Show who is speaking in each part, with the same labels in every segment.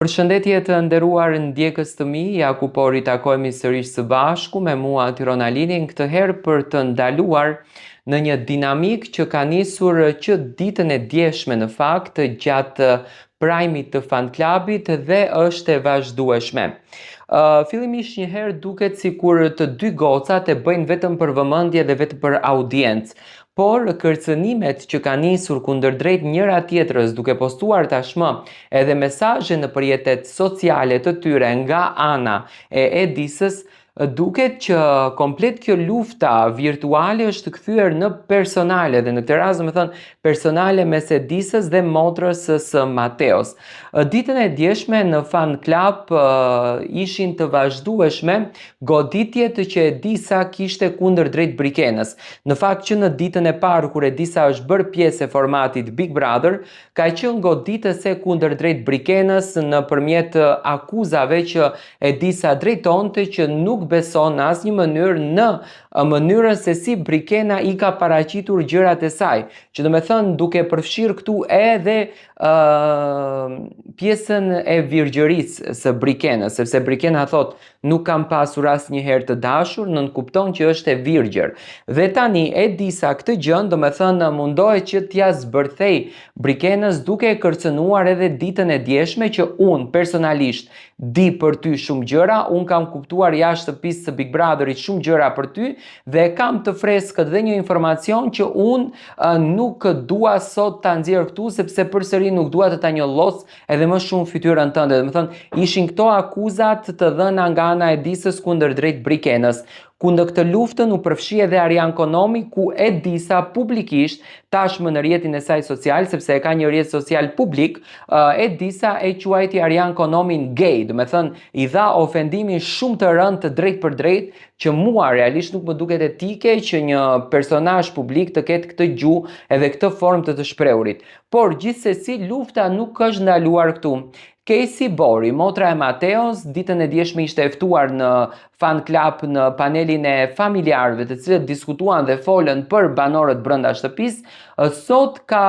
Speaker 1: Përshëndetje të nderuar ndjekës të mi, ja ku po ritakojmë sërish së bashku me mua Tirona Linin, këtë herë për të ndaluar në një dinamik që ka nisur që ditën e djeshme në fakt gjatë prajmit të fan klubit dhe është e vazhdueshme. Fillimisht njëherë duket si kur të dy gocat e bëjnë vetëm për vëmendje dhe vetëm për audiencë, por kërcënimet që ka nisur kundërdrejt njëra tjetrës duke postuar tashmë edhe mesazhe në rrjetet sociale të tyre nga ana e Edisës, duket që komplet kjo lufta virtuale është kthyer në personale dhe në këtë rast do të thënë personale mes Edisës dhe motrës së Mateos. Ditën e djeshme në fan club ishin të vazhdueshme goditjet që Edisa kishte kundërdrejt Brikenës. Në fakt që në ditën e parë kur Edisa është bërë pjesë e formatit Big Brother, ka qenë goditëse kundërdrejt Brikenës nëpërmjet akuzave që Edisa drejtonte që nuk beson në asnjë mënyrë në mënyrën se si Brikena i ka paraqitur gjërat e saj, që do me thënë duke përfshirë këtu edhe pjesën e virgjërisë së Brikenës, sepse Brikena thot nuk kam pasur asnjëherë të dashur, nënkupton që është e virgjër. Dhe tani Edisa këtë gjën, do me thënë mundohet që t'ja zbërthej Brikenës duke e kërcënuar edhe ditën e djeshme që unë personalisht di për ty shumë gjëra, unë kam kuptuar jashtë shtëpisë së Big Brotherit shumë gjëra për ty dhe kam të freskët dhe një informacion që unë nuk dua sot ta nxjerr këtu sepse përsëri nuk dua të ta njollos edhe më shumë fytyrën tënde. Do të thënë ishin këto akuzat të dhëna nga ana e Edisës kundërdrejt Brikenës. Kundër këtë luftën u përfshi edhe Arian Konomi, ku Edisa publikisht, tashmë në rrjetin e saj social, sepse e ka një rrjet social publik, Edisa e quajti Arian Konomin gay, do me thënë i dha ofendimin shumë të rënd të drejt për drejt, që mua realisht nuk më duket etike që një personazh publik të ketë këtë gjuhë edhe këtë formë të shprehurit. Por gjithsesi lufta nuk është ndaluar këtu. Casey Bori, motra e Mateos, ditën e djeshme ishte e ftuar në fan club në panelin e familjarëve të cilët diskutuan dhe folën për banorët brenda shtëpisë, sot ka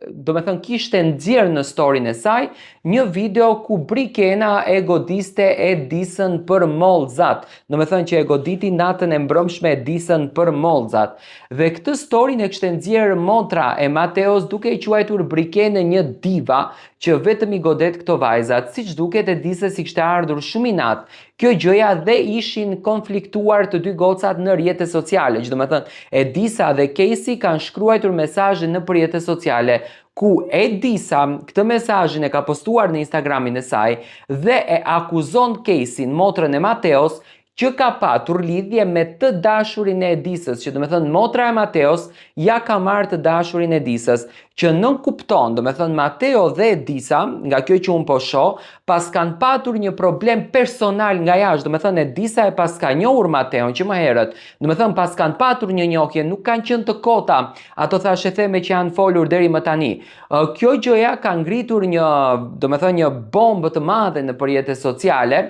Speaker 1: do me thënë kishte nxjerrë në storin e saj një video ku Brikena e godiste Edisën për mollzat. Do me thënë që e goditi natën e mbrëmshme Edisën për mollzat. Dhe këtë storin e kishte nxjerrë motra e Mateos duke i quajtur Brikenën një diva që vetëm i godet këto vajzat. Siç duket Edisës i kishte ardhur shumë inat kjo gjëja dhe ishin konfliktuar të dy gocat në rrjetet sociale. Që do me thënë Edisa dhe Casey kanë shkruar mesazhe në rrjetet sociale ku Edisa këtë mesazhin e ka postuar në Instagramin e saj dhe e akuzon Casey-n, motrën e Mateos, që ka patur lidhje me të dashurin e Edisës, që do me thënë motra e Mateos ja ka marrë të dashurin e Edisës, që nënkupton, do me thënë Mateo dhe Edisa, nga kjo që unë po shoh, pas kanë patur një problem personal nga jashtë, do me thënë Edisa e pas ka njohur Mateon që më herët, do me thënë pas kanë patur një njohje, nuk kanë qenë të kota, ato thashe theme që janë folur deri më tani. Kjo gjëja ka ngritur një, do me thënë një bombë të madhe në rrjetet sociale,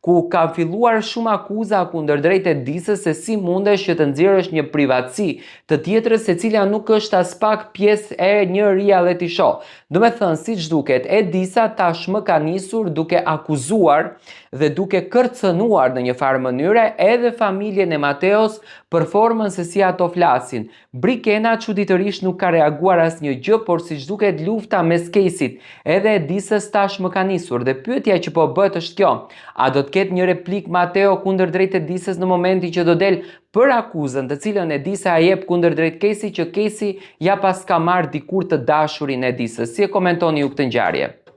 Speaker 1: ku ka filluar shumë akuza kundërdrejt Edisës se si mundesh që të nxjerrësh një privatësi të tjetrës e cila nuk është as pak pjesë e një reality show. Do me thënë, siç duket, Edisa tashmë ka nisur duke akuzuar dhe duke kërcënuar në një farë mënyre edhe familjen e Mateos për formën se si ato flasin. Brikena çuditërisht nuk ka reaguar asnjë gjë, por siç duket lufta mes Casey-t edhe Edisës tashmë ka nisur dhe pyetja që po bëhet është kjo: a do të ketë një replik Mateo kundërdrejt Edisës në momentin që do del për akuzën të cilën Edisa e jep kundërdrejt Casey, që Casey ja pas ka marrë dikur të dashurin e Edisës? Si e komentoni ju këtë ngjarje?